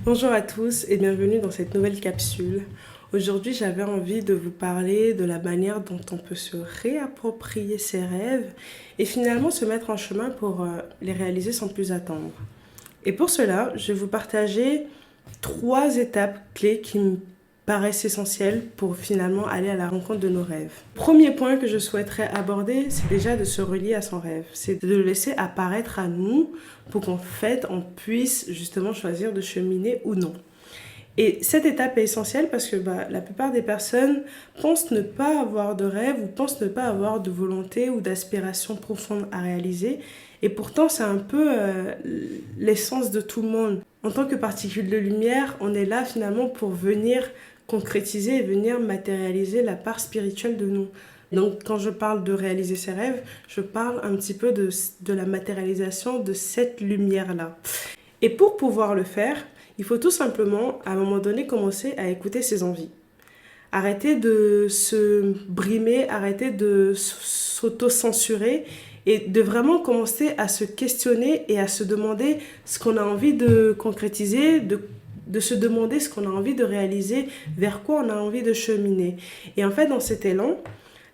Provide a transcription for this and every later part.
Bonjour à tous et bienvenue dans cette nouvelle capsule. Aujourd'hui, j'avais envie de vous parler de la manière dont on peut se réapproprier ses rêves et finalement se mettre en chemin pour les réaliser sans plus attendre. Et pour cela, je vais vous partager 3 étapes clés qui me paraissent essentielles pour finalement aller à la rencontre de nos rêves. Premier point que je souhaiterais aborder, c'est déjà de se relier à son rêve. C'est de le laisser apparaître à nous pour qu'en fait, on puisse justement choisir de cheminer ou non. Et cette étape est essentielle parce que la plupart des personnes pensent ne pas avoir de rêve ou pensent ne pas avoir de volonté ou d'aspiration profonde à réaliser. Et pourtant, c'est un peu l'essence de tout le monde. En tant que particule de lumière, on est là finalement pour venir concrétiser et venir matérialiser la part spirituelle de nous. Donc quand je parle de réaliser ses rêves, je parle un petit peu de la matérialisation de cette lumière-là. Et pour pouvoir le faire, il faut tout simplement, à un moment donné, commencer à écouter ses envies. Arrêter de se brimer, arrêter de s'auto-censurer et de vraiment commencer à se questionner et à se demander ce qu'on a envie de concrétiser, de se demander ce qu'on a envie de réaliser, vers quoi on a envie de cheminer. Et en fait, dans cet élan,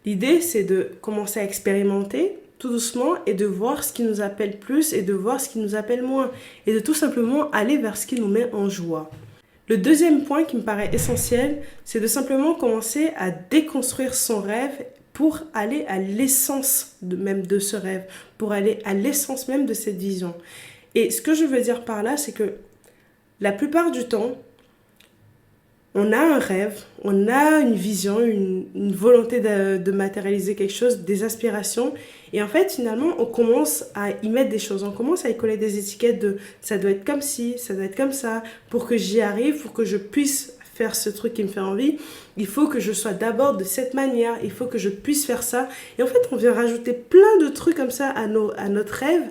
l'idée, c'est de commencer à expérimenter tout doucement et de voir ce qui nous appelle plus et de voir ce qui nous appelle moins et de tout simplement aller vers ce qui nous met en joie. Le deuxième point qui me paraît essentiel, c'est de simplement commencer à déconstruire son rêve pour aller à l'essence même de ce rêve, pour aller à l'essence même de cette vision. Et ce que je veux dire par là, c'est que la plupart du temps, on a un rêve, on a une vision, une volonté de matérialiser quelque chose, des aspirations. Et en fait, finalement, on commence à y mettre des choses. On commence à y coller des étiquettes de ça doit être comme ci, ça doit être comme ça. Pour que j'y arrive, pour que je puisse faire ce truc qui me fait envie, il faut que je sois d'abord de cette manière, il faut que je puisse faire ça. Et en fait, on vient rajouter plein de trucs comme ça à notre rêve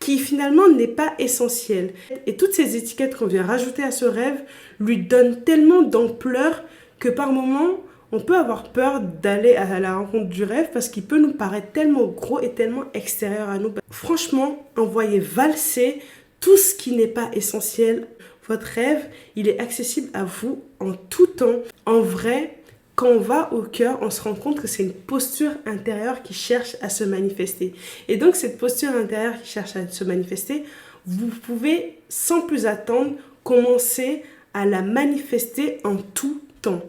qui finalement n'est pas essentiel. Et toutes ces étiquettes qu'on vient rajouter à ce rêve lui donnent tellement d'ampleur que par moments, on peut avoir peur d'aller à la rencontre du rêve parce qu'il peut nous paraître tellement gros et tellement extérieur à nous. Franchement, envoyez valser tout ce qui n'est pas essentiel. Votre rêve, il est accessible à vous en tout temps. En vrai, quand on va au cœur, on se rend compte que c'est une posture intérieure qui cherche à se manifester. Et donc, cette posture intérieure qui cherche à se manifester, vous pouvez, sans plus attendre, commencer à la manifester en tout temps.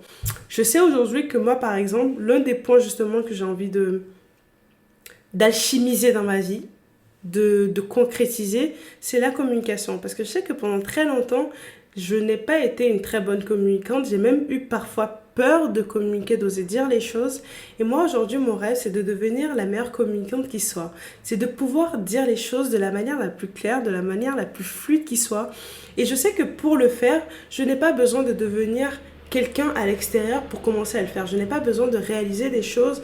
Je sais aujourd'hui que moi, par exemple, l'un des points justement que j'ai envie d'alchimiser dans ma vie, de concrétiser, c'est la communication. Parce que je sais que pendant très longtemps, je n'ai pas été une très bonne communicante. J'ai même eu parfois peur de communiquer, d'oser dire les choses. Et moi, aujourd'hui, mon rêve, c'est de devenir la meilleure communicante qui soit. C'est de pouvoir dire les choses de la manière la plus claire, de la manière la plus fluide qui soit. Et je sais que pour le faire, je n'ai pas besoin de devenir quelqu'un à l'extérieur pour commencer à le faire. Je n'ai pas besoin de réaliser des choses,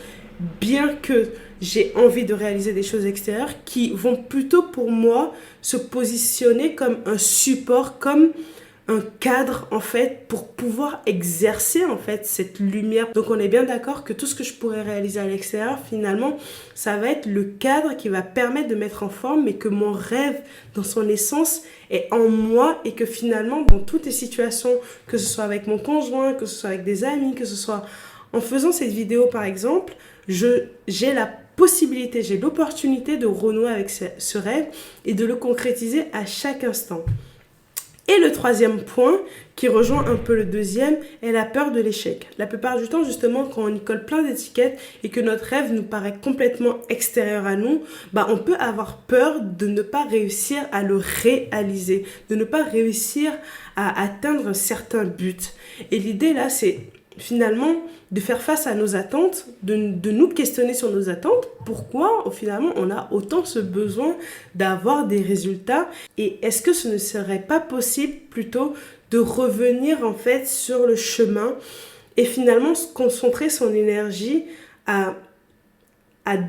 bien que j'ai envie de réaliser des choses extérieures qui vont plutôt pour moi se positionner comme un support, comme un cadre en fait pour pouvoir exercer en fait cette lumière. Donc on est bien d'accord que tout ce que je pourrais réaliser à l'extérieur, finalement, ça va être le cadre qui va permettre de mettre en forme, mais que mon rêve dans son essence est en moi et que finalement dans toutes les situations, que ce soit avec mon conjoint, que ce soit avec des amis, que ce soit en faisant cette vidéo par exemple, j'ai la possibilité, j'ai l'opportunité de renouer avec ce rêve et de le concrétiser à chaque instant. Et le troisième point, qui rejoint un peu le deuxième, est la peur de l'échec. La plupart du temps, justement, quand on y colle plein d'étiquettes et que notre rêve nous paraît complètement extérieur à nous, on peut avoir peur de ne pas réussir à le réaliser, de ne pas réussir à atteindre certains buts. Et l'idée là, c'est finalement de faire face à nos attentes, de nous questionner sur nos attentes. Pourquoi finalement on a autant ce besoin d'avoir des résultats et est-ce que ce ne serait pas possible plutôt de revenir en fait sur le chemin et finalement se concentrer son énergie à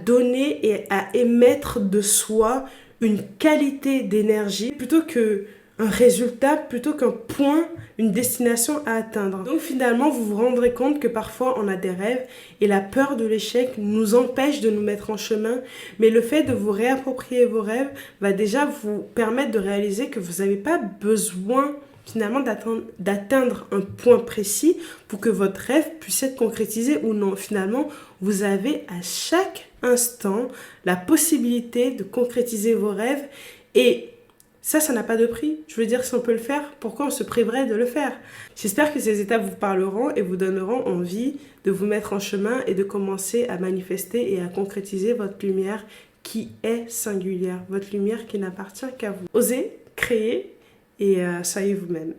donner et à émettre de soi une qualité d'énergie plutôt que un résultat, plutôt qu'un point, une destination à atteindre. Donc finalement, vous vous rendrez compte que parfois on a des rêves et la peur de l'échec nous empêche de nous mettre en chemin, mais le fait de vous réapproprier vos rêves va déjà vous permettre de réaliser que vous n'avez pas besoin finalement d'atteindre un point précis pour que votre rêve puisse être concrétisé ou non. Finalement, vous avez à chaque instant la possibilité de concrétiser vos rêves et ça n'a pas de prix. Je veux dire, si on peut le faire, pourquoi on se priverait de le faire? J'espère que ces étapes vous parleront et vous donneront envie de vous mettre en chemin et de commencer à manifester et à concrétiser votre lumière qui est singulière, votre lumière qui n'appartient qu'à vous. Osez, créez et soyez vous-même.